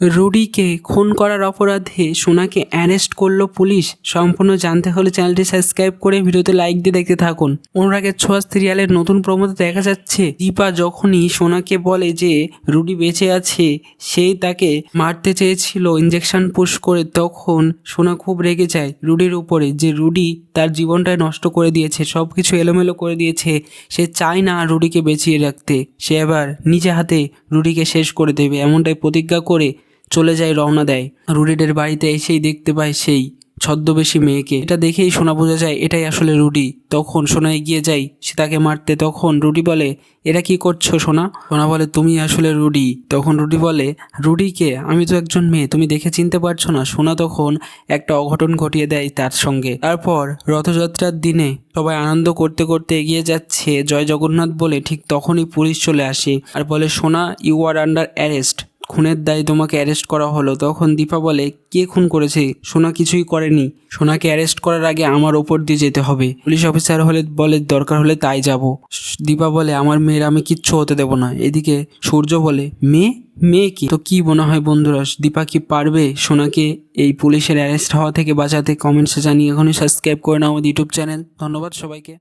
রুডিকে খুন করার অপরাধে সোনাকে অ্যারেস্ট করলো পুলিশ। সম্পূর্ণ জানতে হলে চ্যানেলটি সাবস্ক্রাইব করে ভিডিওতে লাইক দিয়ে দেখতে থাকুন। অনুরাগের ছোঁয়া সিরিয়ালের নতুন প্রমোতে দেখা যাচ্ছে দীপা যখনই সোনাকে বলে যে রুডি বেঁচে আছে, সেই তাকে মারতে চেয়েছিল ইঞ্জেকশন পুশ করে, তখন সোনা খুব রেগে যায় রুডির উপরে যে রুডি তার জীবনটাই নষ্ট করে দিয়েছে, সব কিছু এলোমেলো করে দিয়েছে। সে চায় না রুডিকে বেঁচিয়ে রাখতে, সে এবার নিজে হাতে রুডিকে শেষ করে দেবে এমনটাই প্রতিজ্ঞা করে চলে যায়, রওনা দেয়। রুডিদের বাড়িতে এসেই দেখতে পায় সেই ছদ্মবেশী মেয়েকে। এটা দেখেই সোনা বোঝা যায় এটাই আসলে রুডি। তখন সোনা এগিয়ে যায় সে তাকে মারতে, তখন রুডি বলে এরা কি করছো সোনা? সোনা বলে তুমি আসলে রুডি। তখন রুডি বলে রুডিকে? আমি তো একজন মেয়ে, তুমি দেখে চিনতে পারছো না? সোনা তখন একটা অঘটন ঘটিয়ে দেয় তার সঙ্গে। তারপর রথযাত্রার দিনে সবাই আনন্দ করতে করতে এগিয়ে যাচ্ছে জয় জগন্নাথ বলে, ঠিক তখনই পুলিশ চলে আসে আর বলে সোনা ইউ আর আন্ডার অ্যারেস্ট, খুনের দায়ে তোমাকে অ্যারেস্ট করা হলো। তখন দীপা বলে কে খুন করেছে? সোনা কিছুই করেনি, সোনাকে অ্যারেস্ট করার আগে আমার ওপর দিয়ে যেতে হবে। পুলিশ অফিসার হলে বলে দরকার হলে তাই যাব। দীপা বলে আমার মেয়ের আমি কিচ্ছু হতে দেব না। এদিকে সূর্য বলে মেয়ে? মেয়ে কি? তো কি মনে হয় বন্ধুরা, দীপা কি পারবে সোনাকে এই পুলিশের অ্যারেস্ট হওয়া থেকে বাঁচাতে? কমেন্টসে জানিয়ে এখনই সাবস্ক্রাইব করে নাও আমাদের ইউটিউব চ্যানেল। ধন্যবাদ সবাইকে।